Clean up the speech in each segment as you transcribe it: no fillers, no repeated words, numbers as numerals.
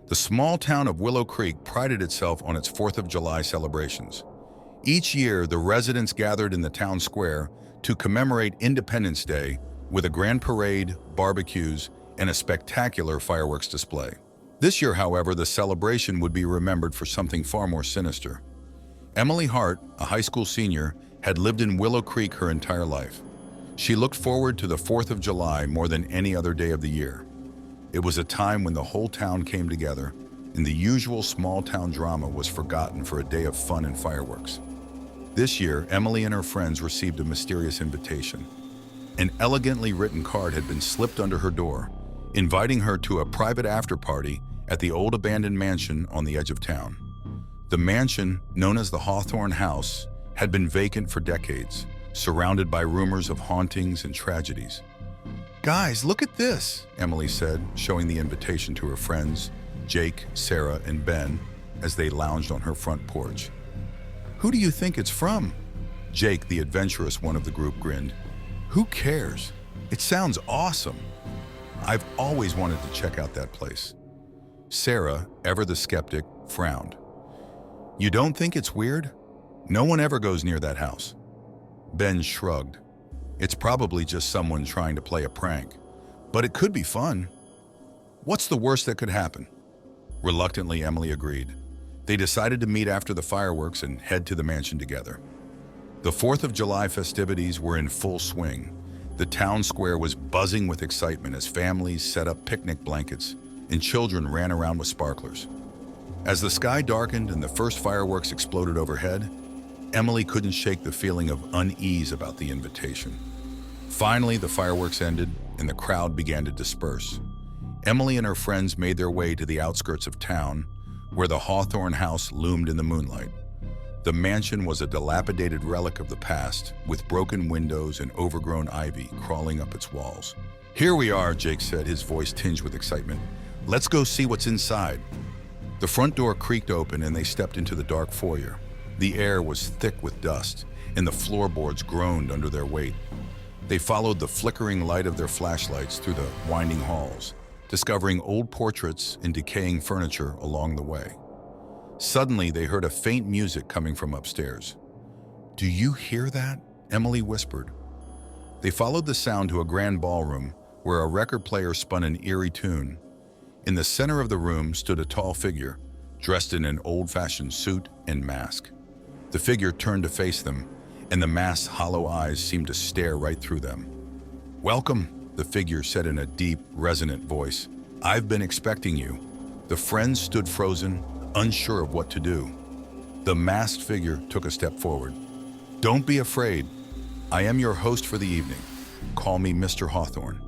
The small town of Willow Creek prided itself on its 4th of July celebrations. Each year, the residents gathered in the town square to commemorate Independence Day with a grand parade, barbecues, and a spectacular fireworks display. This year, however, the celebration would be remembered for something far more sinister. Emily Hart, a high school senior, had lived in Willow Creek her entire life. She looked forward to the 4th of July more than any other day of the year. It was a time when the whole town came together, and the usual small-town drama was forgotten for a day of fun and fireworks. This year, Emily and her friends received a mysterious invitation. An elegantly written card had been slipped under her door, inviting her to a private after-party at the old abandoned mansion on the edge of town. The mansion, known as the Hawthorne House, had been vacant for decades, surrounded by rumors of hauntings and tragedies. "Guys, look at this," Emily said, showing the invitation to her friends, Jake, Sarah, and Ben, as they lounged on her front porch. "Who do you think it's from?" Jake, the adventurous one of the group, grinned. "Who cares? It sounds awesome. I've always wanted to check out that place." Sarah, ever the skeptic, frowned. "You don't think it's weird? No one ever goes near that house." Ben shrugged. "It's probably just someone trying to play a prank, but it could be fun. What's the worst that could happen?" Reluctantly, Emily agreed. They decided to meet after the fireworks and head to the mansion together. The 4th of July festivities were in full swing. The town square was buzzing with excitement as families set up picnic blankets and children ran around with sparklers. As the sky darkened and the first fireworks exploded overhead, Emily couldn't shake the feeling of unease about the invitation. Finally, the fireworks ended and the crowd began to disperse. Emily and her friends made their way to the outskirts of town, where the Hawthorne House loomed in the moonlight. The mansion was a dilapidated relic of the past, with broken windows and overgrown ivy crawling up its walls. "Here we are," Jake said, his voice tinged with excitement. "Let's go see what's inside." The front door creaked open and they stepped into the dark foyer. The air was thick with dust, and the floorboards groaned under their weight. They followed the flickering light of their flashlights through the winding halls, discovering old portraits and decaying furniture along the way. Suddenly, they heard a faint music coming from upstairs. "Do you hear that?" Emily whispered. They followed the sound to a grand ballroom where a record player spun an eerie tune. In the center of the room stood a tall figure, dressed in an old-fashioned suit and mask. The figure turned to face them, and the mask's hollow eyes seemed to stare right through them. "Welcome," the figure said in a deep, resonant voice. "I've been expecting you." The friends stood frozen, unsure of what to do. The masked figure took a step forward. "Don't be afraid. I am your host for the evening. Call me Mr. Hawthorne."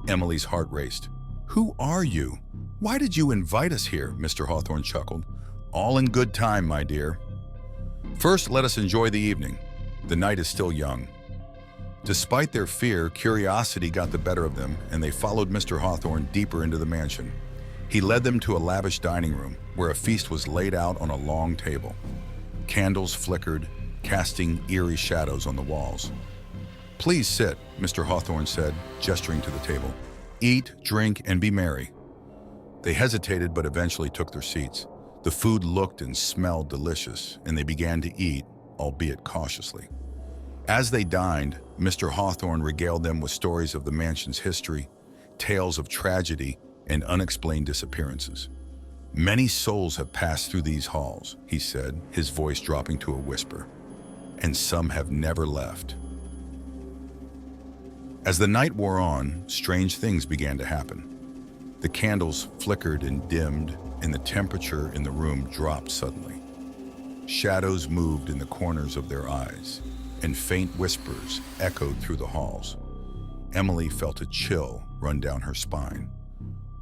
Emily's heart raced. "Who are you? Why did you invite us here?" Mr. Hawthorne chuckled. "All in good time, my dear. First, let us enjoy the evening. The night is still young." Despite their fear, curiosity got the better of them, and they followed Mr. Hawthorne deeper into the mansion. He led them to a lavish dining room, where a feast was laid out on a long table. Candles flickered, casting eerie shadows on the walls. "Please sit," Mr. Hawthorne said, gesturing to the table. "Eat, drink, and be merry." They hesitated but eventually took their seats. The food looked and smelled delicious, and they began to eat, albeit cautiously. As they dined, Mr. Hawthorne regaled them with stories of the mansion's history, tales of tragedy, and unexplained disappearances. "Many souls have passed through these halls," he said, his voice dropping to a whisper, "and some have never left." As the night wore on, strange things began to happen. The candles flickered and dimmed, and the temperature in the room dropped suddenly. Shadows moved in the corners of their eyes, and faint whispers echoed through the halls. Emily felt a chill run down her spine.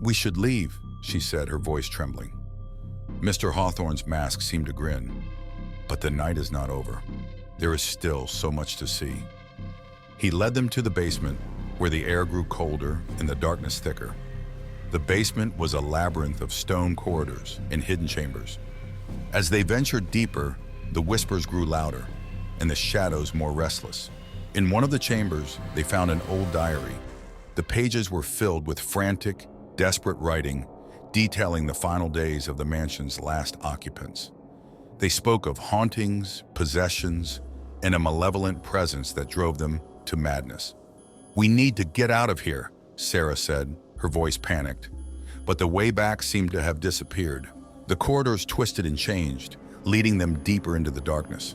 "We should leave," she said, her voice trembling. Mr. Hawthorne's mask seemed to grin. "But the night is not over. There is still so much to see." He led them to the basement, where the air grew colder and the darkness thicker. The basement was a labyrinth of stone corridors and hidden chambers. As they ventured deeper, the whispers grew louder, and the shadows more restless. In one of the chambers, they found an old diary. The pages were filled with frantic, desperate writing, detailing the final days of the mansion's last occupants. They spoke of hauntings, possessions, and a malevolent presence that drove them to madness. "We need to get out of here," Sarah said, her voice panicked. But the way back seemed to have disappeared. The corridors twisted and changed, leading them deeper into the darkness.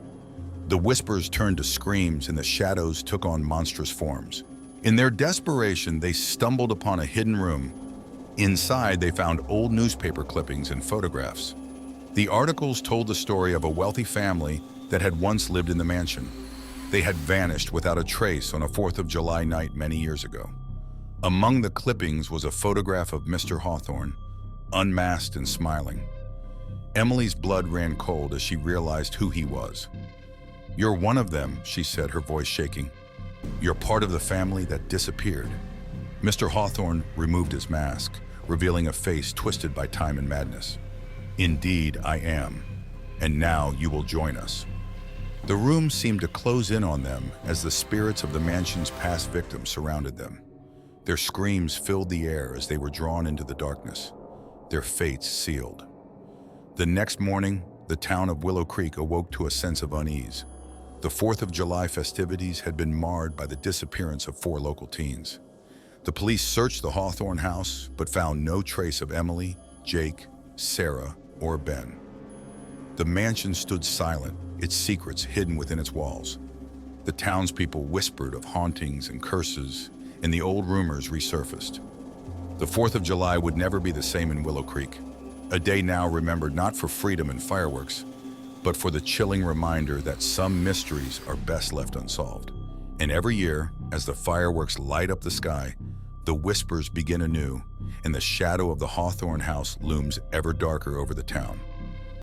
The whispers turned to screams and the shadows took on monstrous forms. In their desperation, they stumbled upon a hidden room. Inside, they found old newspaper clippings and photographs. The articles told the story of a wealthy family that had once lived in the mansion. They had vanished without a trace on a 4th of July night many years ago. Among the clippings was a photograph of Mr. Hawthorne, unmasked and smiling. Emily's blood ran cold as she realized who he was. "You're one of them," she said, her voice shaking. "You're part of the family that disappeared." Mr. Hawthorne removed his mask, revealing a face twisted by time and madness. "Indeed, I am. And now you will join us." The room seemed to close in on them as the spirits of the mansion's past victims surrounded them. Their screams filled the air as they were drawn into the darkness, their fates sealed. The next morning, the town of Willow Creek awoke to a sense of unease. The 4th of July festivities had been marred by the disappearance of 4 local teens. The police searched the Hawthorne House, but found no trace of Emily, Jake, Sarah, or Ben. The mansion stood silent, its secrets hidden within its walls. The townspeople whispered of hauntings and curses, and the old rumors resurfaced. The 4th of July would never be the same in Willow Creek, a day now remembered not for freedom and fireworks, but for the chilling reminder that some mysteries are best left unsolved. And every year, as the fireworks light up the sky, the whispers begin anew, and the shadow of the Hawthorne House looms ever darker over the town.